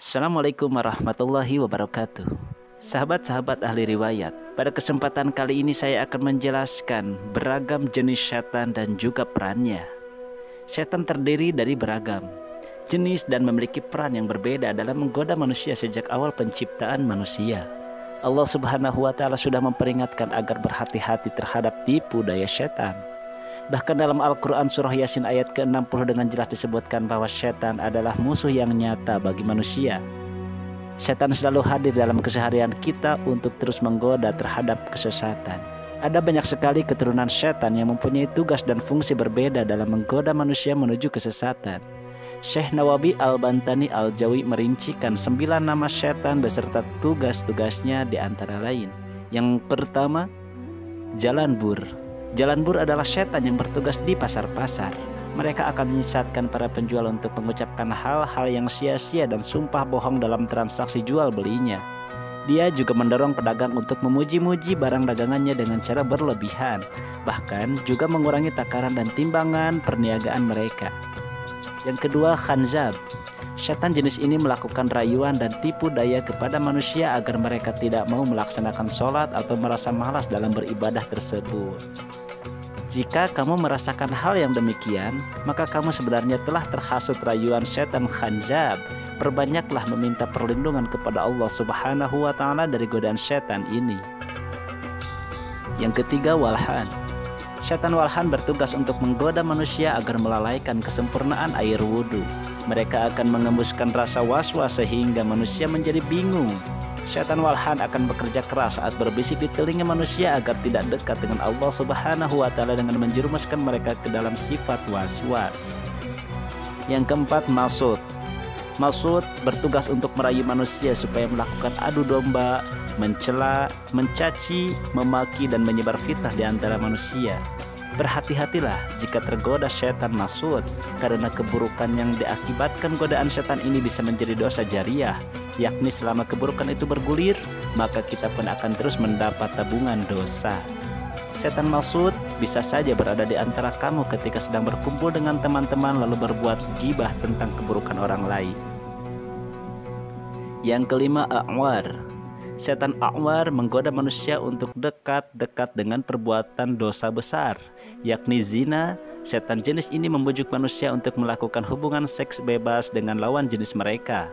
Assalamualaikum warahmatullahi wabarakatuh. Sahabat-sahabat ahli riwayat, pada kesempatan kali ini saya akan menjelaskan beragam jenis setan dan juga perannya. Setan terdiri dari beragam jenis dan memiliki peran yang berbeda dalam menggoda manusia sejak awal penciptaan manusia. Allah Subhanahu wa Ta'ala sudah memperingatkan agar berhati-hati terhadap tipu daya setan. Bahkan dalam Al-Quran surah Yasin ayat ke-60 dengan jelas disebutkan bahwa setan adalah musuh yang nyata bagi manusia. Setan selalu hadir dalam keseharian kita untuk terus menggoda terhadap kesesatan. Ada banyak sekali keturunan setan yang mempunyai tugas dan fungsi berbeda dalam menggoda manusia menuju kesesatan. Syekh Nawawi Al-Bantani Al-Jawi merincikan 9 nama setan beserta tugas-tugasnya di antara lain. Yang pertama, Jalanbur. Jalanbur adalah setan yang bertugas di pasar-pasar. Mereka akan menyesatkan para penjual untuk mengucapkan hal-hal yang sia-sia dan sumpah bohong dalam transaksi jual belinya. Dia juga mendorong pedagang untuk memuji-muji barang dagangannya dengan cara berlebihan, bahkan juga mengurangi takaran dan timbangan perniagaan mereka. Yang kedua, Khanzab. Setan jenis ini melakukan rayuan dan tipu daya kepada manusia agar mereka tidak mau melaksanakan sholat atau merasa malas dalam beribadah tersebut. Jika kamu merasakan hal yang demikian, maka kamu sebenarnya telah terhasut rayuan setan Khanzab. Perbanyaklah meminta perlindungan kepada Allah Subhanahu wa Ta'ala dari godaan setan ini. Yang ketiga, Walhan. Setan Walhan bertugas untuk menggoda manusia agar melalaikan kesempurnaan air wudhu. Mereka akan mengembuskan rasa was-was sehingga manusia menjadi bingung. Setan Walhan akan bekerja keras saat berbisik di telinga manusia agar tidak dekat dengan Allah Subhanahu wa Ta'ala dengan menjerumuskan mereka ke dalam sifat was-was. Yang keempat, Masud. Masud bertugas untuk merayu manusia supaya melakukan adu domba, mencela, mencaci, memaki, dan menyebar fitnah di antara manusia. Berhati-hatilah jika tergoda setan Masud, karena keburukan yang diakibatkan godaan setan ini bisa menjadi dosa jariah, yakni selama keburukan itu bergulir, maka kita pun akan terus mendapat tabungan dosa. Setan Masud bisa saja berada di antara kamu ketika sedang berkumpul dengan teman-teman lalu berbuat gibah tentang keburukan orang lain. Yang kelima, A'war. Setan A'war menggoda manusia untuk dekat-dekat dengan perbuatan dosa besar, yakni zina. Setan jenis ini membujuk manusia untuk melakukan hubungan seks bebas dengan lawan jenis mereka.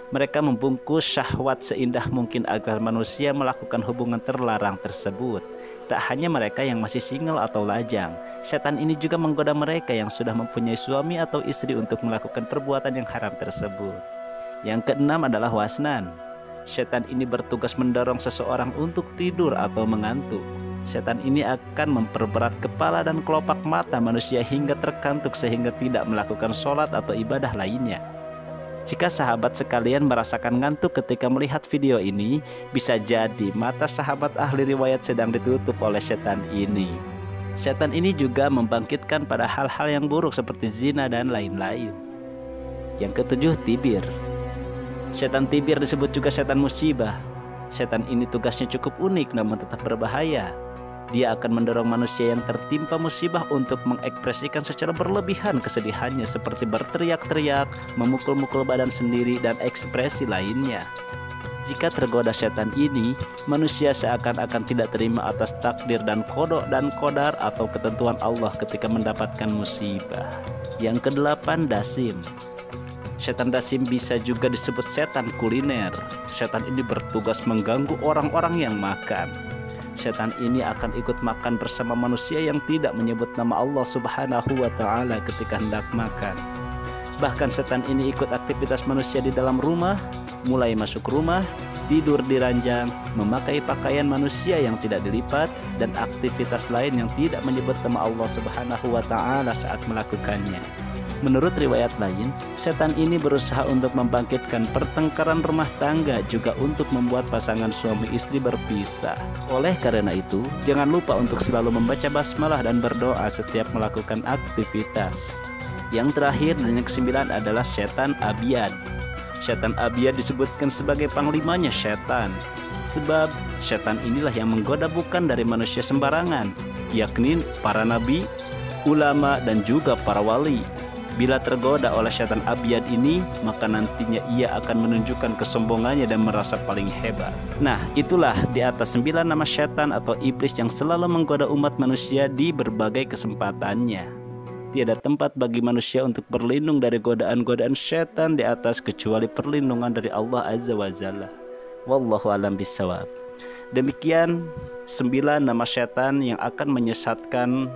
Mereka membungkus syahwat seindah mungkin agar manusia melakukan hubungan terlarang tersebut. Tak hanya mereka yang masih single atau lajang, setan ini juga menggoda mereka yang sudah mempunyai suami atau istri untuk melakukan perbuatan yang haram tersebut. Yang keenam adalah Wasnan. Setan ini bertugas mendorong seseorang untuk tidur atau mengantuk. Setan ini akan memperberat kepala dan kelopak mata manusia hingga terkantuk sehingga tidak melakukan sholat atau ibadah lainnya. Jika sahabat sekalian merasakan ngantuk ketika melihat video ini, bisa jadi mata sahabat ahli riwayat sedang ditutup oleh setan ini. Setan ini juga membangkitkan pada hal-hal yang buruk seperti zina dan lain-lain. Yang ketujuh, Tibir. Setan Tibir disebut juga setan musibah. Setan ini tugasnya cukup unik namun tetap berbahaya. Dia akan mendorong manusia yang tertimpa musibah untuk mengekspresikan secara berlebihan kesedihannya seperti berteriak-teriak, memukul-mukul badan sendiri, dan ekspresi lainnya. Jika tergoda setan ini, manusia seakan-akan tidak terima atas takdir dan kodok dan kodar atau ketentuan Allah ketika mendapatkan musibah. Yang kedelapan, Dasim. Setan Dasim bisa juga disebut setan kuliner. Setan ini bertugas mengganggu orang-orang yang makan. Setan ini akan ikut makan bersama manusia yang tidak menyebut nama Allah Subhanahu wa Ta'ala ketika hendak makan. Bahkan setan ini ikut aktivitas manusia di dalam rumah, mulai masuk rumah, tidur di ranjang, memakai pakaian manusia yang tidak dilipat, dan aktivitas lain yang tidak menyebut nama Allah Subhanahu wa Ta'ala saat melakukannya. Menurut riwayat lain, setan ini berusaha untuk membangkitkan pertengkaran rumah tangga, juga untuk membuat pasangan suami istri berpisah. Oleh karena itu, jangan lupa untuk selalu membaca basmalah dan berdoa setiap melakukan aktivitas. Yang terakhir dan yang kesembilan adalah setan Abyad. Setan Abyad disebutkan sebagai panglimanya setan, sebab setan inilah yang menggoda bukan dari manusia sembarangan, yakni para nabi, ulama, dan juga para wali. Bila tergoda oleh setan abyad ini, maka nantinya ia akan menunjukkan kesombongannya dan merasa paling hebat. Nah, itulah di atas 9 nama setan atau iblis yang selalu menggoda umat manusia di berbagai kesempatannya. Tiada tempat bagi manusia untuk berlindung dari godaan-godaan setan di atas kecuali perlindungan dari Allah Azza wa Jalla. Wallahu a'lam bishawab. Demikian 9 nama setan yang akan menyesatkan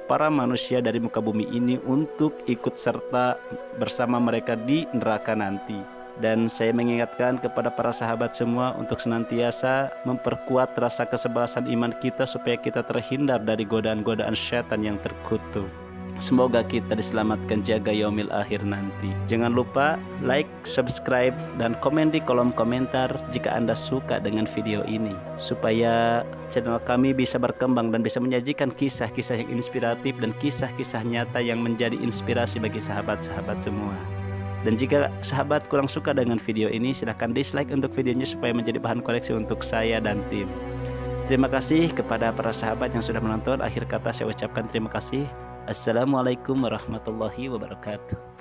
para manusia dari muka bumi ini untuk ikut serta bersama mereka di neraka nanti. Dan saya mengingatkan kepada para sahabat semua untuk senantiasa memperkuat rasa kesebelasan iman kita supaya kita terhindar dari godaan-godaan setan yang terkutuk. Semoga kita diselamatkan jaga yaumil akhir nanti. Jangan lupa like, subscribe, dan komen di kolom komentar jika Anda suka dengan video ini, supaya channel kami bisa berkembang dan bisa menyajikan kisah-kisah yang inspiratif dan kisah-kisah nyata yang menjadi inspirasi bagi sahabat-sahabat semua. Dan jika sahabat kurang suka dengan video ini, silahkan dislike untuk videonya supaya menjadi bahan koreksi untuk saya dan tim. Terima kasih kepada para sahabat yang sudah menonton. Akhir kata saya ucapkan terima kasih. Assalamualaikum warahmatullahi wabarakatuh.